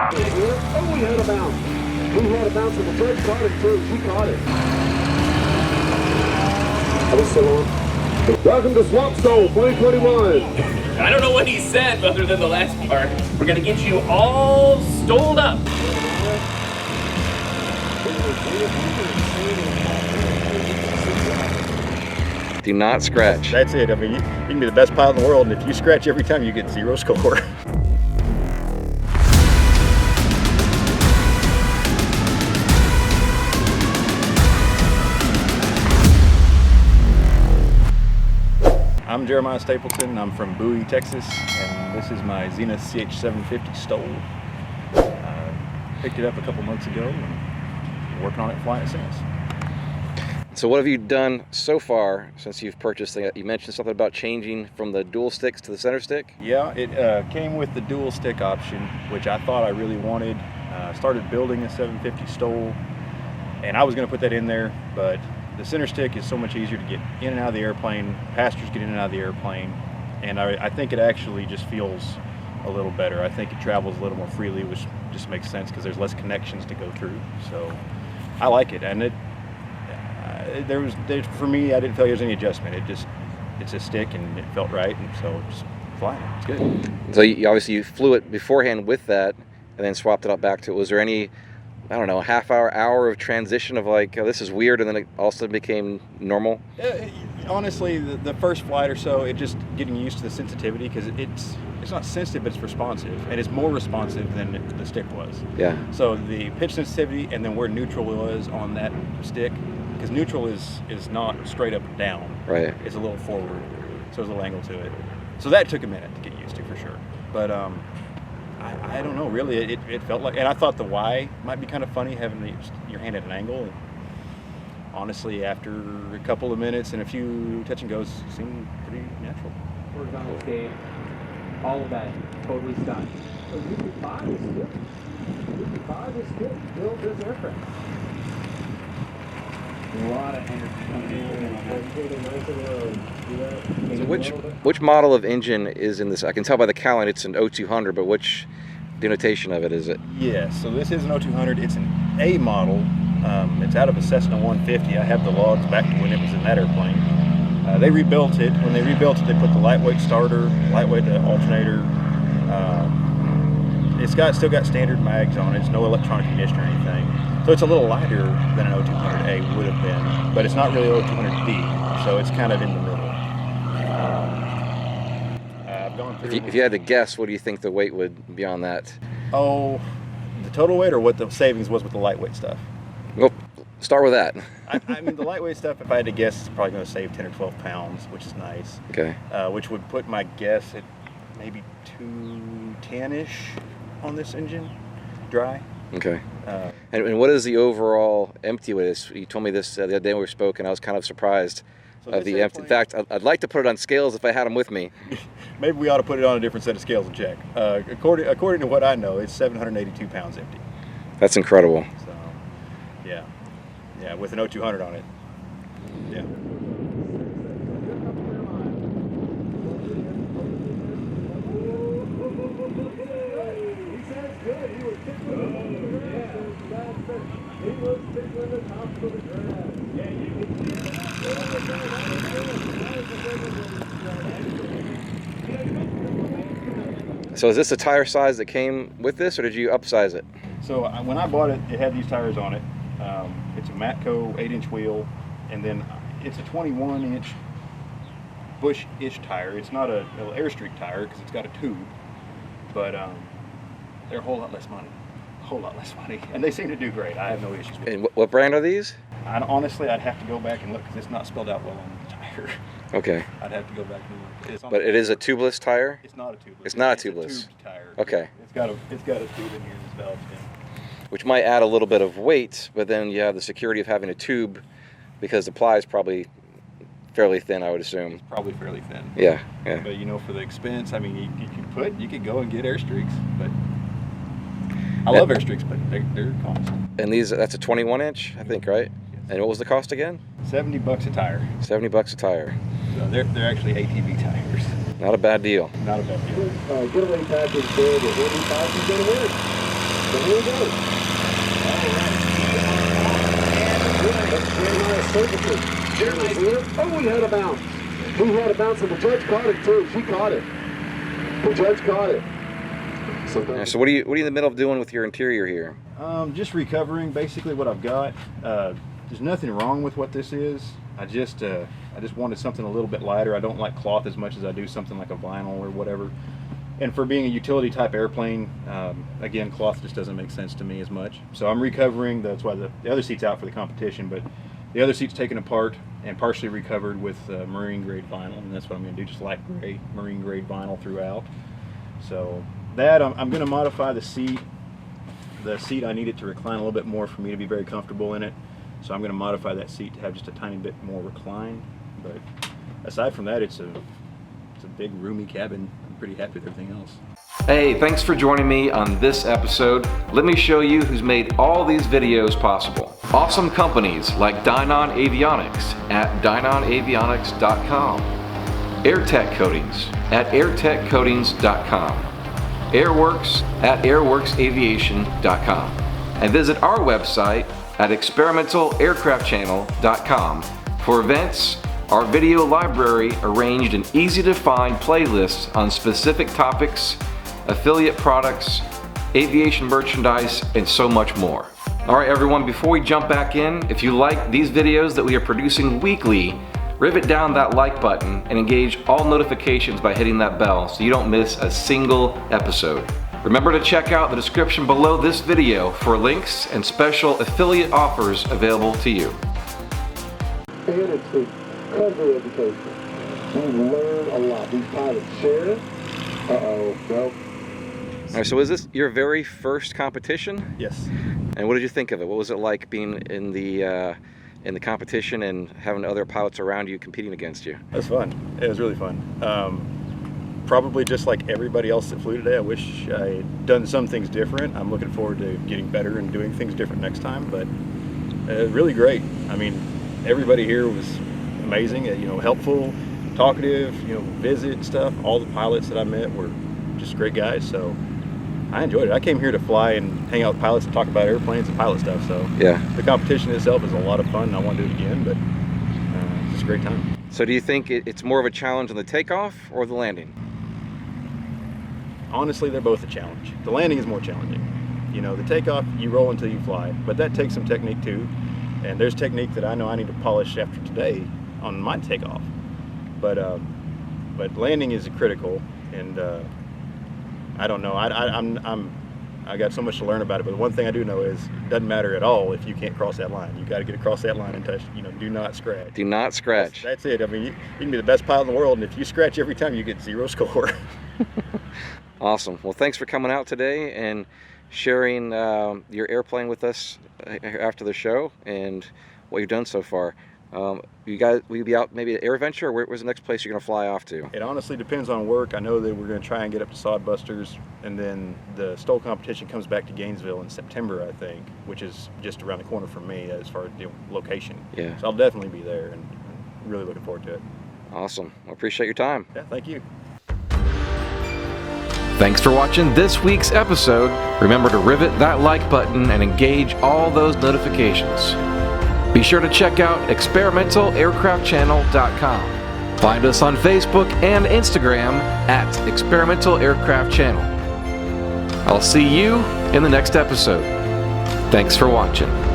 Oh, we had a bounce. We had a bounce, and the judge caught it too. She caught it. That was so long. Welcome to SwampSTOL 2021. I don't know what he said other than the last part. We're gonna get you all stoled up. Do not scratch. That's it. I mean, you can be the best pilot in the world, and if you scratch every time, you get 0 score. I'm Jeremiah Stapleton. I'm from Bowie, Texas, and this is my Zenith CH750 STOL. Picked it up a couple months ago and working on it, flying it since. So what have you done so far since you've purchased it? You mentioned something about changing from the dual sticks to the center stick? Yeah, it came with the dual stick option, which I thought I really wanted. Started building a 750 STOL, and I was going to put that in there, but the center stick is so much easier to get in and out of the airplane. Passengers get in and out of the airplane, and I think it actually just feels a little better. I think it travels a little more freely, which just makes sense because there's less connections to go through. So I like it, and for me, I didn't feel there was any adjustment. It's a stick, and it felt right, and so just flying it. It's good. So you flew it beforehand with that, and then swapped it up back to it. Was there any, I don't know, hour of transition of like, oh, this is weird, and then it all of a sudden became normal? Honestly, the first flight or so, it just getting used to the sensitivity, because it's not sensitive, but it's responsive, and it's more responsive than the stick was. Yeah. So the pitch sensitivity, and then where neutral was on that stick, because neutral is not straight up and down. Right. It's a little forward, so there's a little angle to it. So that took a minute to get used to, for sure. But I don't know, really, it felt like, and I thought the Y might be kind of funny, having your hand at an angle. And honestly, after a couple of minutes and a few touch and goes, it seemed pretty natural. Horizontal stage, all of that totally stopped. So UP5 is good. UP5 is good to build this aircraft. A lot of energy coming in. So which model of engine is in this? I can tell by the cowling it's an O200, but which denotation of it is it? Yeah, so this is an O200. It's an A model. It's out of a Cessna 150. I have the logs back to when it was in that airplane. They rebuilt it. When they rebuilt it, they put the lightweight starter, lightweight alternator. It's still got standard mags on it. It's no electronic ignition or anything. So it's a little lighter than an O200A would have been, but it's not really O200B, so it's kind of in the middle. I've gone through. If you had to guess, what do you think the weight would be on that? Oh, the total weight, or what the savings was with the lightweight stuff? Well, start with that. I mean, the lightweight stuff, if I had to guess, is probably going to save 10 or 12 pounds, which is nice. Okay. Which would put my guess at maybe 210-ish on this engine, dry. Okay. And what is the overall empty weight? You told me this the other day when we spoke, and I was kind of surprised of the empty. In fact, I'd like to put it on scales if I had them with me. Maybe we ought to put it on a different set of scales and check. According to what I know, it's 782 pounds empty. That's incredible. So, yeah, with an O200 on it. Yeah. So is this the tire size that came with this, or did you upsize it? So when I bought it, it had these tires on it. It's a Matco 8-inch wheel, and then it's a 21-inch Bush-ish tire. It's not an Airstreak tire because it's got a tube, but they're a whole lot less money. And they seem to do great. I have no issues with them. And what brand are these? Honestly, I'd have to go back and look because it's not spelled out well on the tire. Okay. I'd have to go back and look. But it is a tubeless tire? It's not a tubeless. It's not a tubeless. It's a tubed tire. Okay. It's got a tube in here that's valved in. Which might add a little bit of weight, but then you have the security of having a tube because the ply is probably fairly thin, I would assume. It's probably fairly thin. Yeah. But you know, for the expense, I mean, you could go and get Airstreaks, but I love Airstreaks, but they're cost. And that's a 21-inch, I think, right? Yes. And what was the cost again? $70 a tire. $70 a tire. So they're actually ATV tires. Not a bad deal. Not a bad deal. Getaway package bid at 85 is going to win. So here we go. That's Jeremiah Stapleton. Oh, we had a bounce. He had a bounce, and the judge caught it too. She caught it. The judge caught it. So what are you in the middle of doing with your interior here? Just recovering basically what I've got. There's nothing wrong with what this is. I just wanted something a little bit lighter. I don't like cloth as much as I do something like a vinyl or whatever. And for being a utility type airplane, again, cloth just doesn't make sense to me as much. So I'm recovering. That's why the other seat's out for the competition, but the other seat's taken apart and partially recovered with marine grade vinyl, and that's what I'm going to do, just light gray marine grade vinyl throughout. So that I'm going to modify the seat. The seat, I need it to recline a little bit more for me to be very comfortable in it. So I'm going to modify that seat to have just a tiny bit more recline. But aside from that, it's a big roomy cabin. I'm pretty happy with everything else. Hey, thanks for joining me on this episode. Let me show you who's made all these videos possible. Awesome companies like Dynon Avionics at DynonAvionics.com, Airtech Coatings at AirtechCoatings.com, Airworx at AirworxAviation.com, and visit our website at ExperimentalAircraftChannel.com for events, our video library arranged in easy-to-find playlists on specific topics, affiliate products, aviation merchandise, and so much more. Alright everyone, before we jump back in, if you like these videos that we are producing weekly, rivet down that like button and engage all notifications by hitting that bell so you don't miss a single episode. Remember to check out the description below this video for links and special affiliate offers available to you. And it's the country education. We learn a lot. These pilots share. Uh-oh, no. Alright, so is this your very first competition? Yes. And what did you think of it? What was it like being in the competition and having other pilots around you competing against you? It was fun. It was really fun. Probably just like everybody else that flew today, I wish I had done some things different. I'm looking forward to getting better and doing things different next time, but really great. I mean, everybody here was amazing, helpful, talkative, visit and stuff. All the pilots that I met were just great guys, so I enjoyed it. I came here to fly and hang out with pilots and talk about airplanes and pilot stuff, so yeah. The competition itself is a lot of fun and I want to do it again, but it's just a great time. So do you think it's more of a challenge on the takeoff or the landing? Honestly, they're both a challenge. The landing is more challenging. The takeoff, you roll until you fly, but that takes some technique too. And there's technique that I know I need to polish after today on my takeoff. But landing is critical, and I don't know. I got so much to learn about it. But the one thing I do know is it doesn't matter at all if you can't cross that line. You got to get across that line and touch. Do not scratch. Do not scratch. That's it. I mean, you can be the best pilot in the world, and if you scratch every time, you get 0 score. Awesome. Well, thanks for coming out today and sharing your airplane with us after the show and what you've done so far. You guys, will you be out maybe at AirVenture, or where's the next place you're going to fly off to? It honestly depends on work. I know that we're going to try and get up to Sodbusters, and then the STOL competition comes back to Gainesville in September, I think, which is just around the corner from me as far as location. Yeah. So I'll definitely be there, and I'm really looking forward to it. Awesome. I appreciate your time. Yeah, thank you. Thanks for watching this week's episode. Remember to rivet that like button and engage all those notifications. Be sure to check out ExperimentalAircraftChannel.com. Find us on Facebook and Instagram at Experimental Aircraft Channel. I'll see you in the next episode. Thanks for watching.